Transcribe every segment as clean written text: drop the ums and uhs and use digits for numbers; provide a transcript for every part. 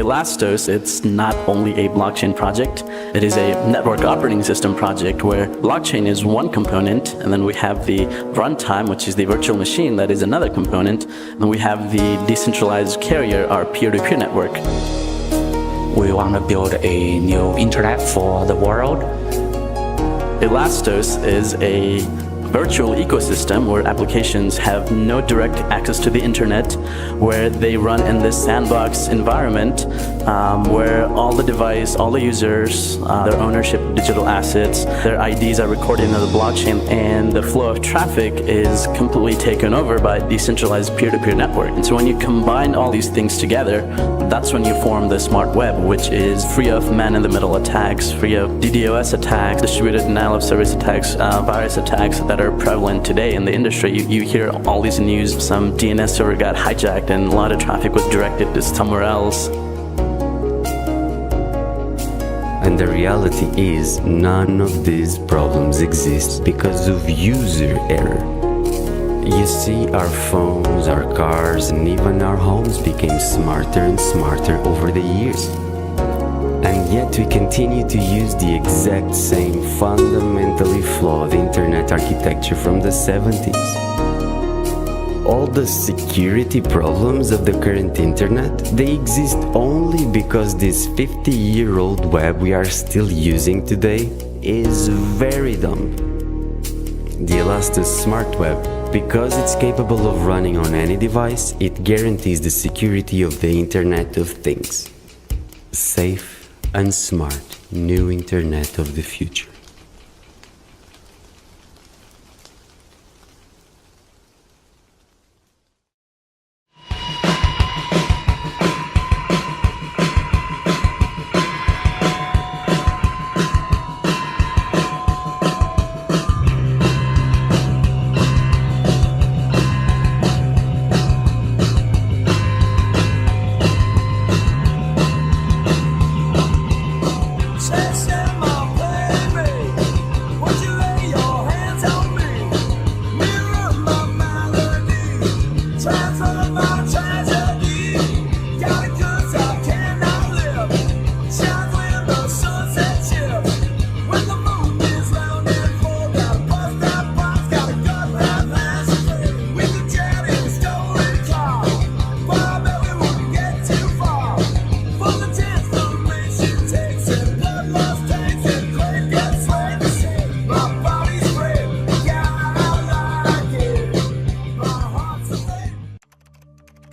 Elastos, it's not only a blockchain project, it is a network operating system project where blockchain is one component, and then we have the runtime, which is the virtual machine, that is another component, and we have the decentralized carrier, our peer-to-peer network. We want to build a new internet for the world. Elastos is a virtual ecosystem where applications have no direct access to the internet, where they run in this sandbox environment, where all the device, all the users, their ownership of digital assets, their IDs are recorded in the blockchain, and the flow of traffic is completely taken over by a decentralized peer-to-peer network. And so when you combine all these things together, that's when you form the smart web, which is free of man-in-the-middle attacks, free of DDoS attacks, distributed denial-of-service attacks, virus attacks that are prevalent today in the industry. You hear all these news, some DNS server got hijacked and a lot of traffic was directed to somewhere else. And the reality is, none of these problems exist because of user error. You see, our phones, our cars, and even our homes became smarter and smarter over the years. And yet we continue to use the exact same fundamentally flawed internet architecture from the 70s. All the security problems of the current internet, they exist only because this 50-year-old web we are still using today is very dumb. The Elastos Smart Web, because it's capable of running on any device, it guarantees the security of the Internet of Things. Safe and smart new Internet of the future.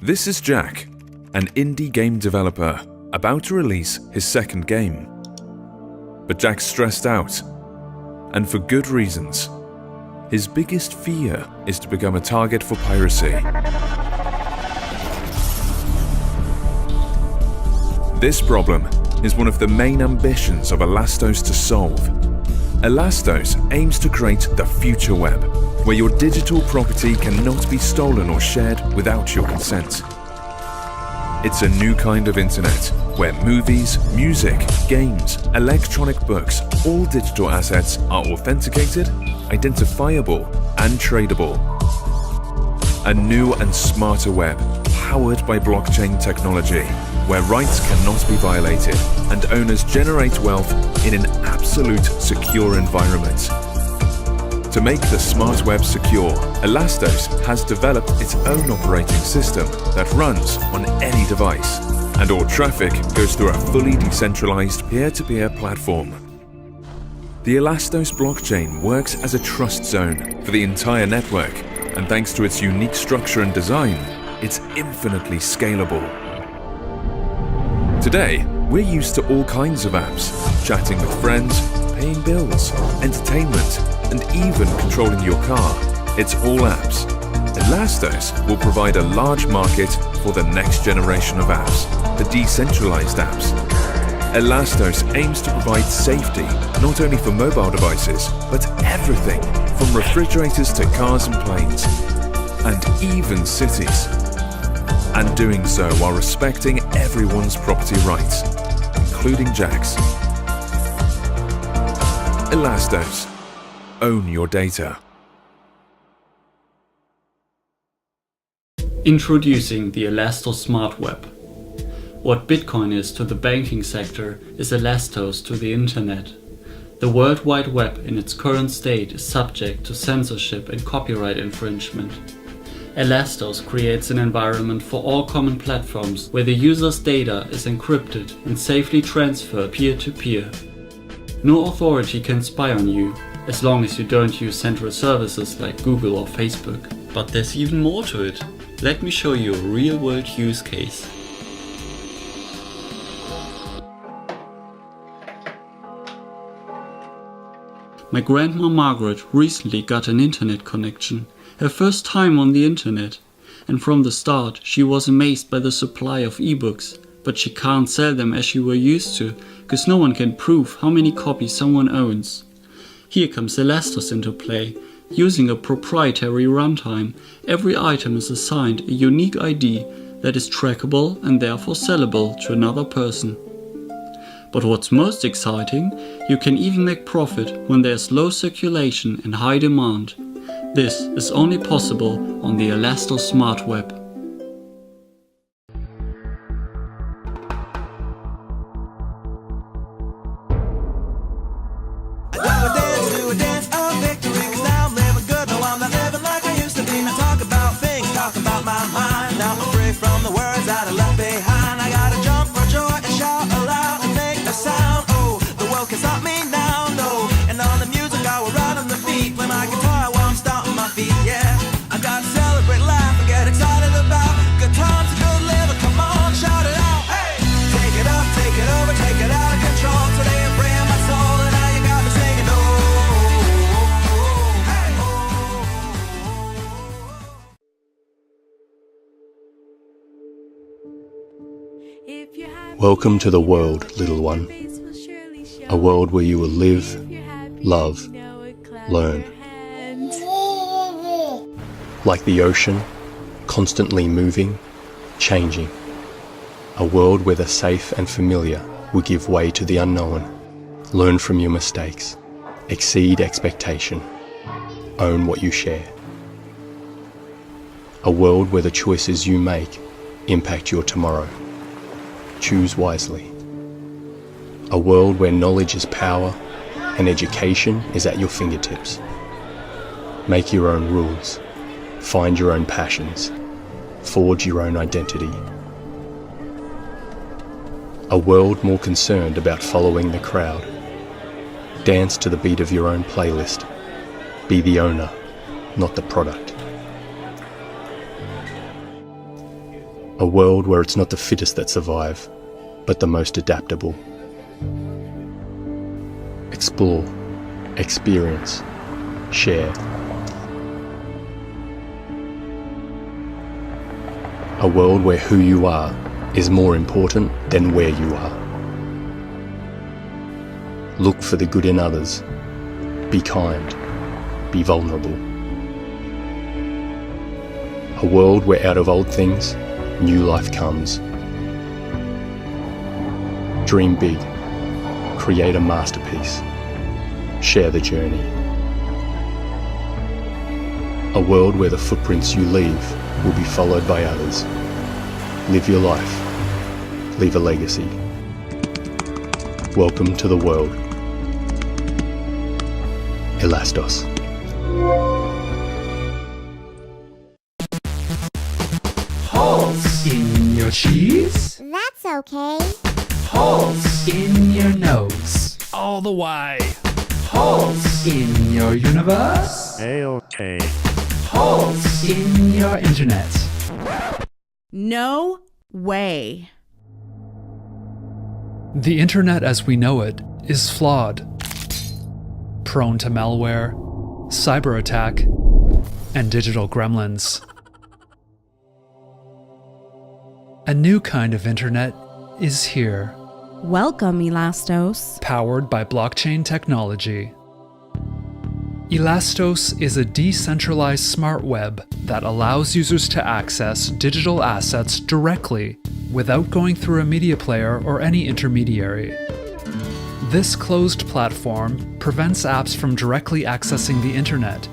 This is Jack, an indie game developer about to release his second game. But Jack's stressed out, and for good reasons. His biggest fear is to become a target for piracy. This problem is one of the main ambitions of Elastos to solve. Elastos aims to create the future web, where your digital property cannot be stolen or shared without your consent. It's a new kind of internet, where movies, music, games, electronic books, all digital assets are authenticated, identifiable, and tradable. A new and smarter web, powered by blockchain technology, where rights cannot be violated and owners generate wealth in an absolute secure environment. To make the smart web secure, Elastos has developed its own operating system that runs on any device, and all traffic goes through a fully decentralized peer-to-peer platform. The Elastos blockchain works as a trust zone for the entire network, and thanks to its unique structure and design, it's infinitely scalable. Today, we're used to all kinds of apps, chatting with friends, paying bills, entertainment, and even controlling your car. It's all apps. Elastos will provide a large market for the next generation of apps, the decentralized apps. Elastos aims to provide safety not only for mobile devices, but everything from refrigerators to cars and planes, and even cities. And doing so while respecting everyone's property rights, including Jack's. Elastos. Own your data. Introducing the Elastos Smart Web. What Bitcoin is to the banking sector is Elastos to the internet. The World Wide Web in its current state is subject to censorship and copyright infringement. Elastos creates an environment for all common platforms where the user's data is encrypted and safely transferred peer-to-peer. No authority can spy on you, as long as you don't use central services like Google or Facebook. But there's even more to it. Let me show you a real-world use case. My grandma Margaret recently got an internet connection, her first time on the internet, and from the start she was amazed by the supply of ebooks, but she can't sell them as she were used to, because no one can prove how many copies someone owns. Here comes Elastos into play. Using a proprietary runtime, every item is assigned a unique ID that is trackable and therefore sellable to another person. But what's most exciting, you can even make profit when there's low circulation and high demand. This is only possible on the Elastos Smart Web. Welcome to the world, little one. A world where you will live, love, learn. Like the ocean, constantly moving, changing. A world where the safe and familiar will give way to the unknown. Learn from your mistakes. Exceed expectation. Own what you share. A world where the choices you make impact your tomorrow. Choose wisely. A world where knowledge is power and education is at your fingertips. Make your own rules. Find your own passions. Forge your own identity. A world more concerned about following the crowd. Dance to the beat of your own playlist. Be the owner, not the product. A world where it's not the fittest that survive, but the most adaptable. Explore, experience, share. A world where who you are is more important than where you are. Look for the good in others. Be kind. Be vulnerable. A world where out of old things, new life comes. Dream big. Create a masterpiece. Share the journey. A world where the footprints you leave will be followed by others. Live your life. Leave a legacy. Welcome to the world. Elastos. Holes in your cheese? That's okay. Holes in your nose? All the way. Holes in your universe? A-okay. Holes in your internet? No way. The internet as we know it is flawed, prone to malware, cyber attack, and digital gremlins. A new kind of internet is here, Welcome, Elastos. powered by blockchain technology. Elastos is a decentralized smart web that allows users to access digital assets directly without going through a media player or any intermediary. This closed platform prevents apps from directly accessing the internet,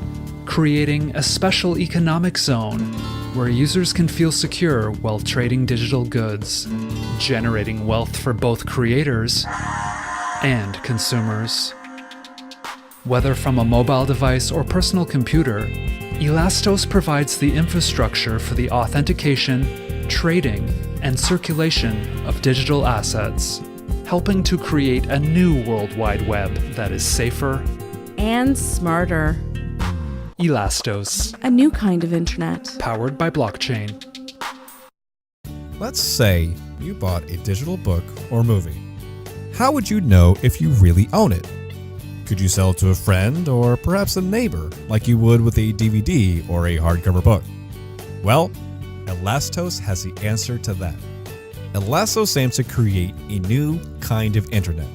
creating a special economic zone where users can feel secure while trading digital goods, generating wealth for both creators and consumers. Whether from a mobile device or personal computer, Elastos provides the infrastructure for the authentication, trading, and circulation of digital assets, helping to create a new World Wide Web that is safer And smarter. Elastos, A new kind of internet. powered by blockchain. Let's say you bought a digital book or movie. How would you know if you really own it? Could you sell it to a friend or perhaps a neighbor like you would with a DVD or a hardcover book? Well, Elastos has the answer to that. Elastos aims to create a new kind of internet,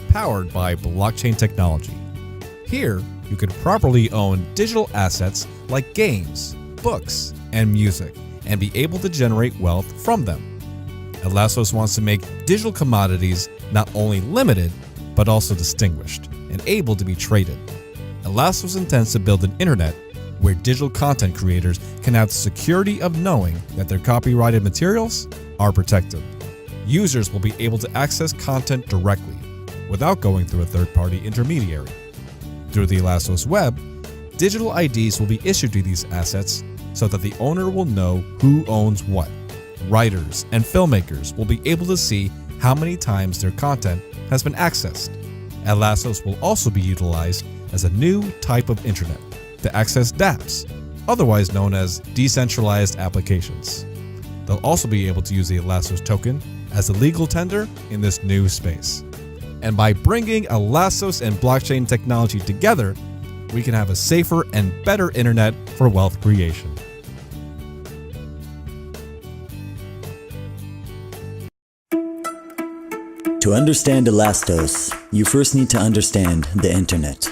powered by blockchain technology. Here, you can properly own digital assets like games, books, and music, and be able to generate wealth from them. Elastos wants to make digital commodities not only limited, but also distinguished and able to be traded. Elastos intends to build an internet where digital content creators can have the security of knowing that their copyrighted materials are protected. Users will be able to access content directly without going through a third-party intermediary. Through the Elastos web, digital IDs will be issued to these assets so that the owner will know who owns what. Writers and filmmakers will be able to see how many times their content has been accessed. Elastos will also be utilized as a new type of internet to access dApps, otherwise known as decentralized applications. They'll also be able to use the Elastos token as a legal tender in this new space. And by bringing Elastos and blockchain technology together, we can have a safer and better internet for wealth creation. To understand Elastos, you first need to understand the internet.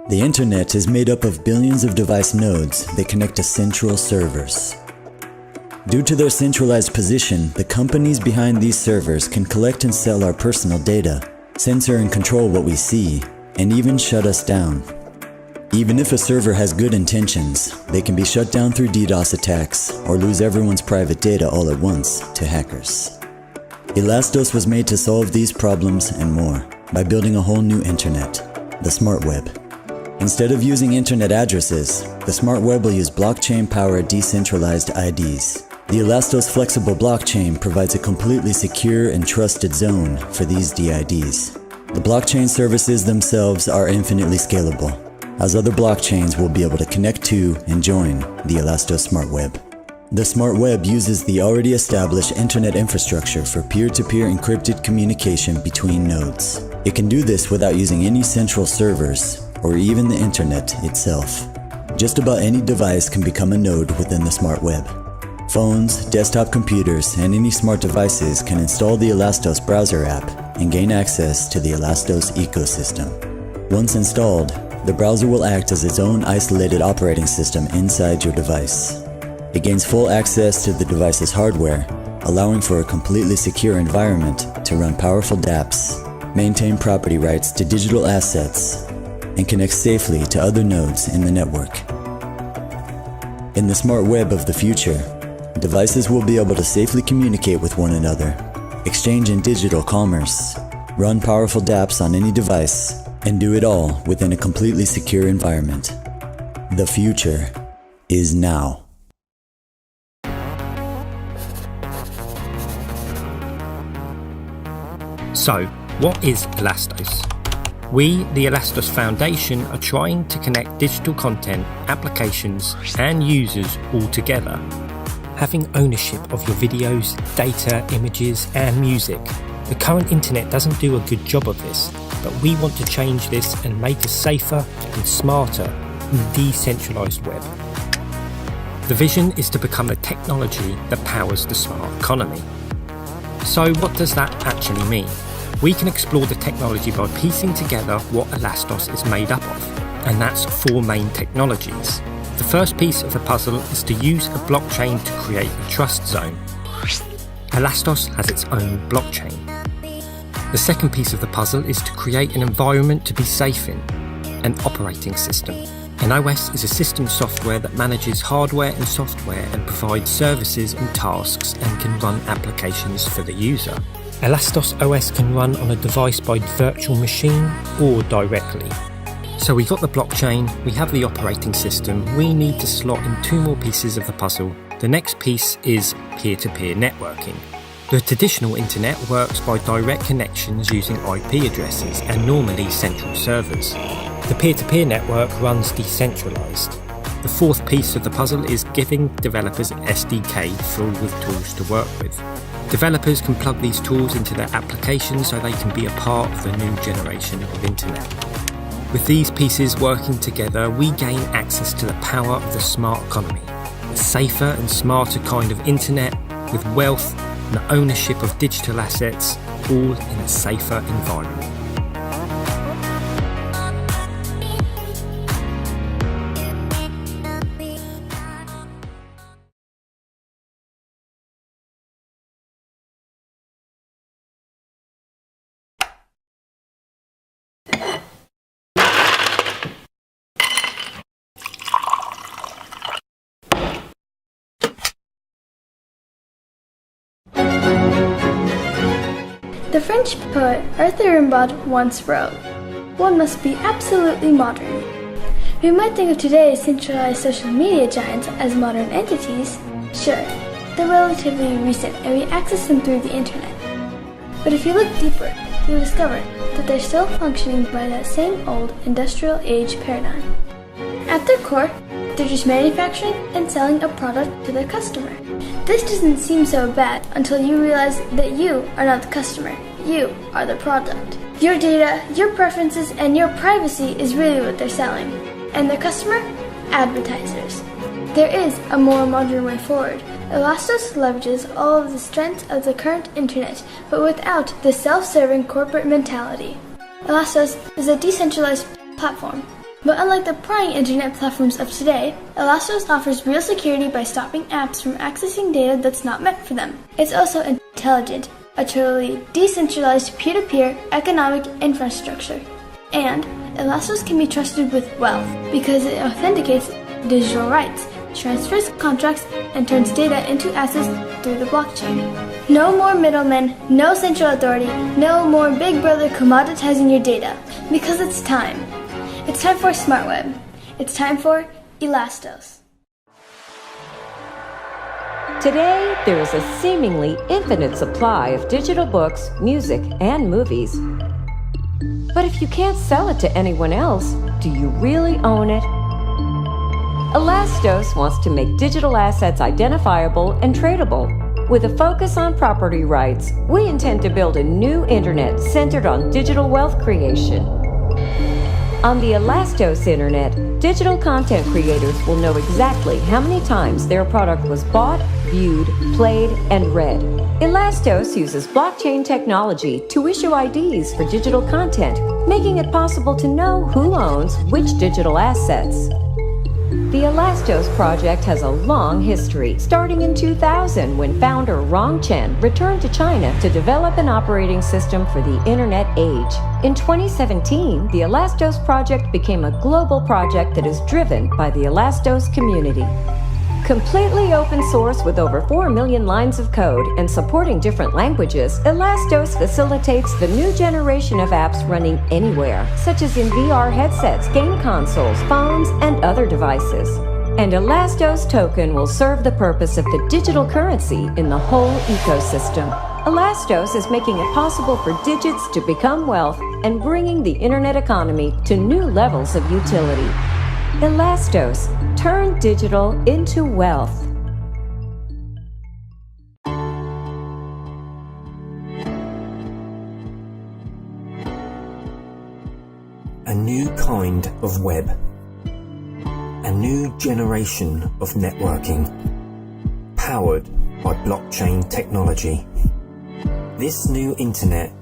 The internet is made up of billions of device nodes that connect to central servers. Due to their centralized position, the companies behind these servers can collect and sell our personal data, censor and control what we see, and even shut us down. Even if a server has good intentions, they can be shut down through DDoS attacks or lose everyone's private data all at once to hackers. Elastos was made to solve these problems and more by building a whole new internet, the smart web. Instead of using internet addresses, the smart web will use blockchain-powered decentralized IDs. The Elastos flexible blockchain provides a completely secure and trusted zone for these DIDs. The blockchain services themselves are infinitely scalable, as other blockchains will be able to connect to and join the Elastos smart web. The smart web uses the already established internet infrastructure for peer-to-peer encrypted communication between nodes. It can do this without using any central servers or even the internet itself. Just about any device can become a node within the smart web. Phones, desktop computers, and any smart devices can install the Elastos browser app and gain access to the Elastos ecosystem. Once installed, the browser will act as its own isolated operating system inside your device. It gains full access to the device's hardware, allowing for a completely secure environment to run powerful dApps, maintain property rights to digital assets, and connect safely to other nodes in the network. In the smart web of the future, devices will be able to safely communicate with one another, exchange in digital commerce, run powerful dApps on any device, and do it all within a completely secure environment. The future is now. So, what is Elastos? We, the Elastos Foundation, are trying to connect digital content, applications, and users all together. Having ownership of your videos, data, images, and music. The current internet doesn't do a good job of this, but we want to change this and make a safer and smarter and decentralized web. The vision is to become a technology that powers the smart economy. So what does that actually mean? We can explore the technology by piecing together what Elastos is made up of, and that's 4 main technologies. The first piece of the puzzle is to use a blockchain to create a trust zone. Elastos has its own blockchain. The second piece of the puzzle is to create an environment to be safe in, an operating system. An OS is a system software that manages hardware and software and provides services and tasks and can run applications for the user. Elastos OS can run on a device by virtual machine or directly. So we got the blockchain, we have the operating system, we need to slot in two more pieces of the puzzle. The next piece is peer-to-peer networking. The traditional internet works by direct connections using IP addresses and normally central servers. The peer-to-peer network runs decentralized. The fourth piece of the puzzle is giving developers an SDK filled with tools to work with. Developers can plug these tools into their applications so they can be a part of the new generation of internet. With these pieces working together, we gain access to the power of the smart economy, a safer and smarter kind of internet with wealth and ownership of digital assets, all in a safer environment. The French poet Arthur Rimbaud once wrote, "One must be absolutely modern." We might think of today's centralized social media giants as modern entities. Sure, they're relatively recent and we access them through the internet. But if you look deeper, you'll discover that they're still functioning by that same old industrial age paradigm. At their core, they're just manufacturing and selling a product to their customer. This doesn't seem so bad until you realize that you are not the customer. You are the product. Your data, your preferences, and your privacy is really what they're selling. And the customer? Advertisers. There is a more modern way forward. Elastos leverages all of the strengths of the current internet, but without the self-serving corporate mentality. Elastos is a decentralized platform. But unlike the prying internet platforms of today, Elastos offers real security by stopping apps from accessing data that's not meant for them. It's also intelligent, a totally decentralized peer-to-peer economic infrastructure. And Elastos can be trusted with wealth because it authenticates digital rights, transfers contracts, and turns data into assets through the blockchain. No more middlemen, no central authority, no more big brother commoditizing your data. Because it's time. It's time for Smart Web. It's time for Elastos. Today, there is a seemingly infinite supply of digital books, music, and movies. But if you can't sell it to anyone else, do you really own it? Elastos wants to make digital assets identifiable and tradable. With a focus on property rights, we intend to build a new internet centered on digital wealth creation. On the Elastos internet, digital content creators will know exactly how many times their product was bought, viewed, played, and read. Elastos uses blockchain technology to issue IDs for digital content, making it possible to know who owns which digital assets. The Elastos project has a long history, starting in 2000 when founder Rong Chen returned to China to develop an operating system for the internet age. In 2017, the Elastos project became a global project that is driven by the Elastos community. Completely open source with over 4 million lines of code and supporting different languages, Elastos facilitates the new generation of apps running anywhere, such as in VR headsets, game consoles, phones, and other devices. And Elastos token will serve the purpose of the digital currency in the whole ecosystem. Elastos is making it possible for digits to become wealth and bringing the internet economy to new levels of utility. Elastos, turn digital into wealth. A new kind of web. A new generation of networking. Powered by blockchain technology. This new internet,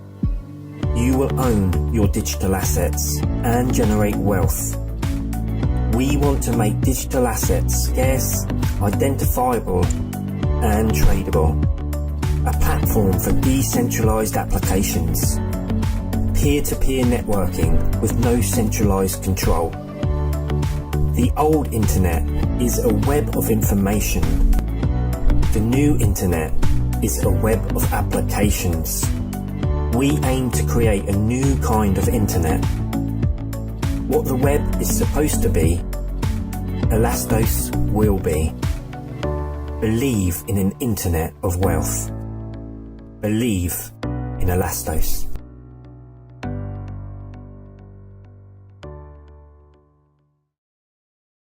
you will own your digital assets and generate wealth. We want to make digital assets scarce, identifiable, and tradable. A platform for decentralized applications. Peer-to-peer networking with no centralized control. The old internet is a web of information. The new internet is a web of applications. We aim to create a new kind of internet. What the web is supposed to be, Elastos will be. Believe in an internet of wealth. Believe in Elastos.